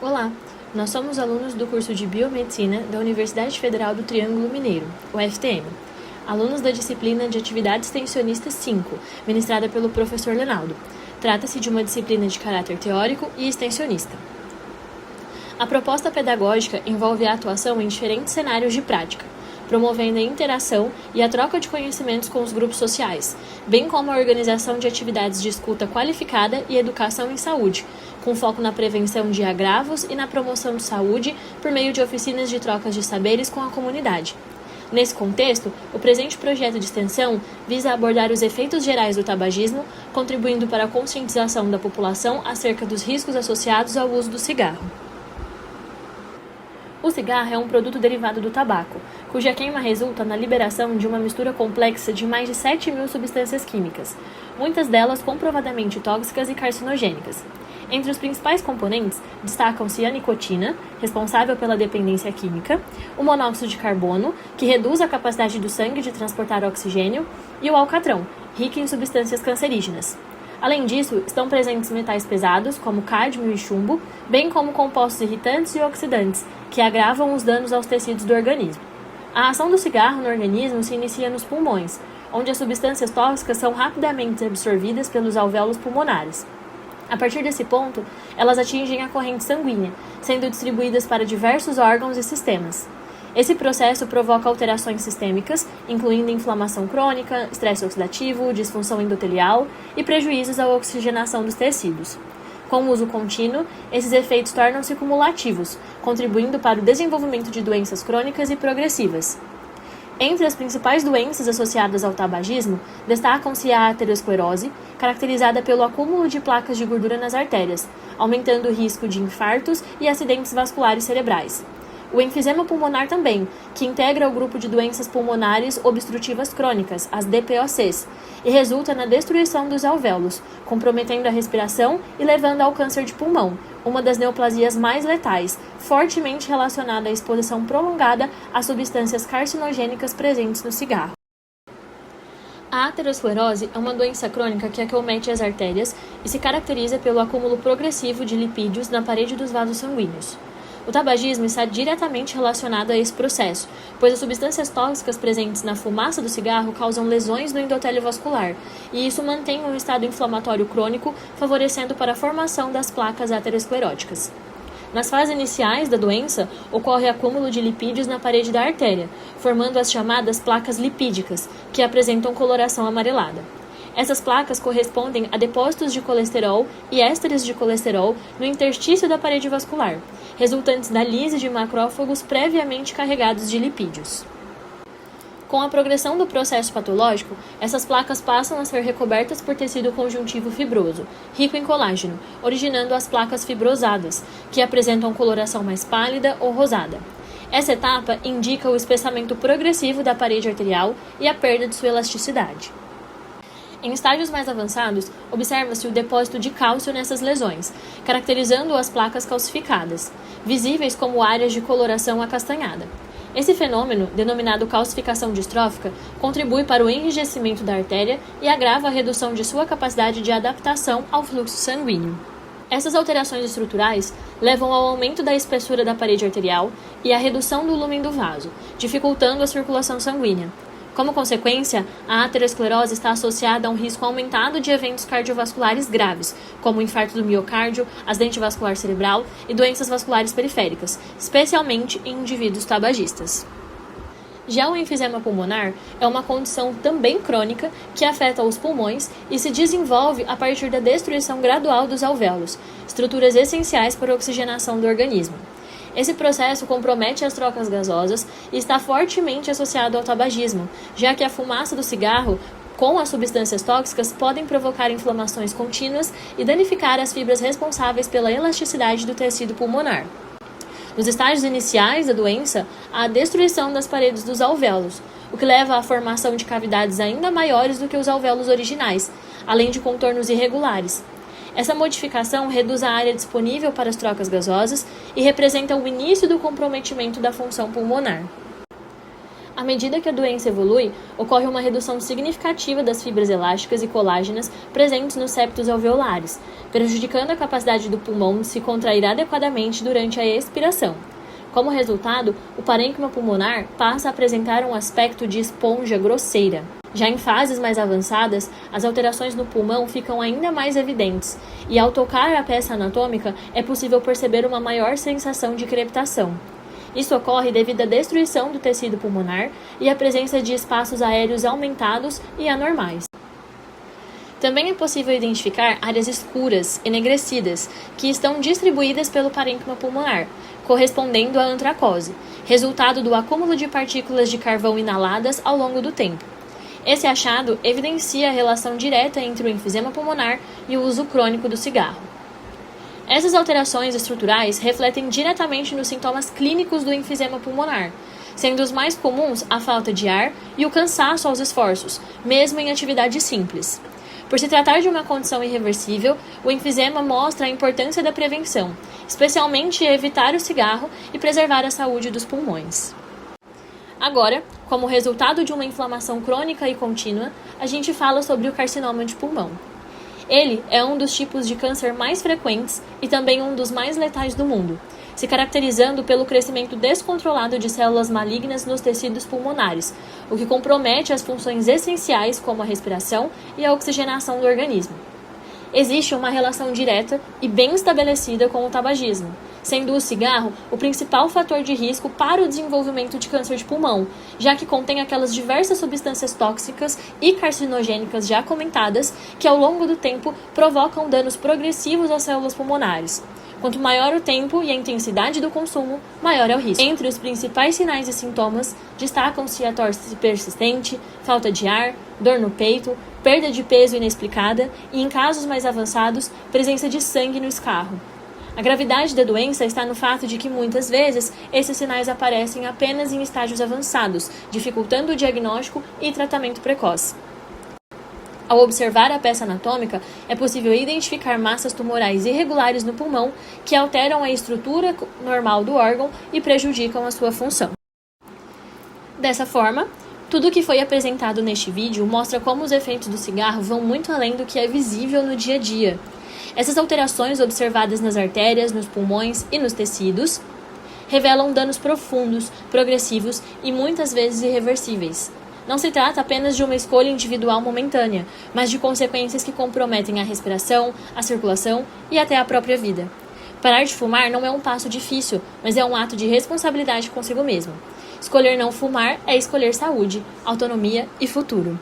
Olá, nós somos alunos do curso de Biomedicina da Universidade Federal do Triângulo Mineiro, UFTM. Alunos da disciplina de Atividade Extensionista 5, ministrada pelo professor Lenaldo. Trata-se de uma disciplina de caráter teórico e extensionista. A proposta pedagógica envolve a atuação em diferentes cenários de prática, promovendo a interação e a troca de conhecimentos com os grupos sociais, bem como a organização de atividades de escuta qualificada e educação em saúde, com foco na prevenção de agravos e na promoção de saúde por meio de oficinas de trocas de saberes com a comunidade. Nesse contexto, o presente projeto de extensão visa abordar os efeitos gerais do tabagismo, contribuindo para a conscientização da população acerca dos riscos associados ao uso do cigarro. O cigarro é um produto derivado do tabaco, cuja queima resulta na liberação de uma mistura complexa de mais de 7.000 substâncias químicas, muitas delas comprovadamente tóxicas e carcinogênicas. Entre os principais componentes destacam-se a nicotina, responsável pela dependência química, o monóxido de carbono, que reduz a capacidade do sangue de transportar oxigênio, e o alcatrão, rico em substâncias cancerígenas. Além disso, estão presentes metais pesados, como cádmio e chumbo, bem como compostos irritantes e oxidantes, que agravam os danos aos tecidos do organismo. A ação do cigarro no organismo se inicia nos pulmões, onde as substâncias tóxicas são rapidamente absorvidas pelos alvéolos pulmonares. A partir desse ponto, elas atingem a corrente sanguínea, sendo distribuídas para diversos órgãos e sistemas. Esse processo provoca alterações sistêmicas, incluindo inflamação crônica, estresse oxidativo, disfunção endotelial e prejuízos à oxigenação dos tecidos. Com o uso contínuo, esses efeitos tornam-se cumulativos, contribuindo para o desenvolvimento de doenças crônicas e progressivas. Entre as principais doenças associadas ao tabagismo, destacam-se a aterosclerose, caracterizada pelo acúmulo de placas de gordura nas artérias, aumentando o risco de infartos e acidentes vasculares cerebrais. O enfisema pulmonar também, que integra o grupo de doenças pulmonares obstrutivas crônicas, as DPOCs, e resulta na destruição dos alvéolos, comprometendo a respiração e levando ao câncer de pulmão, uma das neoplasias mais letais, fortemente relacionada à exposição prolongada a substâncias carcinogênicas presentes no cigarro. A aterosclerose é uma doença crônica que acomete as artérias e se caracteriza pelo acúmulo progressivo de lipídios na parede dos vasos sanguíneos. O tabagismo está diretamente relacionado a esse processo, pois as substâncias tóxicas presentes na fumaça do cigarro causam lesões no endotélio vascular, e isso mantém um estado inflamatório crônico, favorecendo para a formação das placas ateroscleróticas. Nas fases iniciais da doença, ocorre acúmulo de lipídios na parede da artéria, formando as chamadas placas lipídicas, que apresentam coloração amarelada. Essas placas correspondem a depósitos de colesterol e ésteres de colesterol no interstício da parede vascular, resultantes da lise de macrófagos previamente carregados de lipídios. Com a progressão do processo patológico, essas placas passam a ser recobertas por tecido conjuntivo fibroso, rico em colágeno, originando as placas fibrosadas, que apresentam coloração mais pálida ou rosada. Essa etapa indica o espessamento progressivo da parede arterial e a perda de sua elasticidade. Em estágios mais avançados, observa-se o depósito de cálcio nessas lesões, caracterizando as placas calcificadas, visíveis como áreas de coloração acastanhada. Esse fenômeno, denominado calcificação distrófica, contribui para o enrijecimento da artéria e agrava a redução de sua capacidade de adaptação ao fluxo sanguíneo. Essas alterações estruturais levam ao aumento da espessura da parede arterial e à redução do lúmen do vaso, dificultando a circulação sanguínea. Como consequência, a aterosclerose está associada a um risco aumentado de eventos cardiovasculares graves, como o infarto do miocárdio, acidente vascular cerebral e doenças vasculares periféricas, especialmente em indivíduos tabagistas. Já o enfisema pulmonar é uma condição também crônica que afeta os pulmões e se desenvolve a partir da destruição gradual dos alvéolos, estruturas essenciais para a oxigenação do organismo. Esse processo compromete as trocas gasosas e está fortemente associado ao tabagismo, já que a fumaça do cigarro com as substâncias tóxicas podem provocar inflamações contínuas e danificar as fibras responsáveis pela elasticidade do tecido pulmonar. Nos estágios iniciais da doença, há a destruição das paredes dos alvéolos, o que leva à formação de cavidades ainda maiores do que os alvéolos originais, além de contornos irregulares. Essa modificação reduz a área disponível para as trocas gasosas e representa o início do comprometimento da função pulmonar. À medida que a doença evolui, ocorre uma redução significativa das fibras elásticas e colágenas presentes nos septos alveolares, prejudicando a capacidade do pulmão de se contrair adequadamente durante a expiração. Como resultado, o parênquima pulmonar passa a apresentar um aspecto de esponja grosseira. Já em fases mais avançadas, as alterações no pulmão ficam ainda mais evidentes, e ao tocar a peça anatômica é possível perceber uma maior sensação de crepitação. Isso ocorre devido à destruição do tecido pulmonar e à presença de espaços aéreos aumentados e anormais. Também é possível identificar áreas escuras, enegrecidas, que estão distribuídas pelo parênquima pulmonar, correspondendo à antracose, resultado do acúmulo de partículas de carvão inaladas ao longo do tempo. Esse achado evidencia a relação direta entre o enfisema pulmonar e o uso crônico do cigarro. Essas alterações estruturais refletem diretamente nos sintomas clínicos do enfisema pulmonar, sendo os mais comuns a falta de ar e o cansaço aos esforços, mesmo em atividades simples. Por se tratar de uma condição irreversível, o enfisema mostra a importância da prevenção, especialmente evitar o cigarro e preservar a saúde dos pulmões. Agora, como resultado de uma inflamação crônica e contínua, a gente fala sobre o carcinoma de pulmão. Ele é um dos tipos de câncer mais frequentes e também um dos mais letais do mundo, se caracterizando pelo crescimento descontrolado de células malignas nos tecidos pulmonares, o que compromete as funções essenciais como a respiração e a oxigenação do organismo. Existe uma relação direta e bem estabelecida com o tabagismo, sendo o cigarro o principal fator de risco para o desenvolvimento de câncer de pulmão, já que contém aquelas diversas substâncias tóxicas e carcinogênicas já comentadas que ao longo do tempo provocam danos progressivos às células pulmonares. Quanto maior o tempo e a intensidade do consumo, maior é o risco. Entre os principais sinais e sintomas, destacam-se a tosse persistente, falta de ar, dor no peito, perda de peso inexplicada e, em casos mais avançados, presença de sangue no escarro. A gravidade da doença está no fato de que, muitas vezes, esses sinais aparecem apenas em estágios avançados, dificultando o diagnóstico e tratamento precoce. Ao observar a peça anatômica, é possível identificar massas tumorais irregulares no pulmão que alteram a estrutura normal do órgão e prejudicam a sua função. Dessa forma, tudo o que foi apresentado neste vídeo mostra como os efeitos do cigarro vão muito além do que é visível no dia a dia. Essas alterações observadas nas artérias, nos pulmões e nos tecidos revelam danos profundos, progressivos e muitas vezes irreversíveis. Não se trata apenas de uma escolha individual momentânea, mas de consequências que comprometem a respiração, a circulação e até a própria vida. Parar de fumar não é um passo difícil, mas é um ato de responsabilidade consigo mesmo. Escolher não fumar é escolher saúde, autonomia e futuro.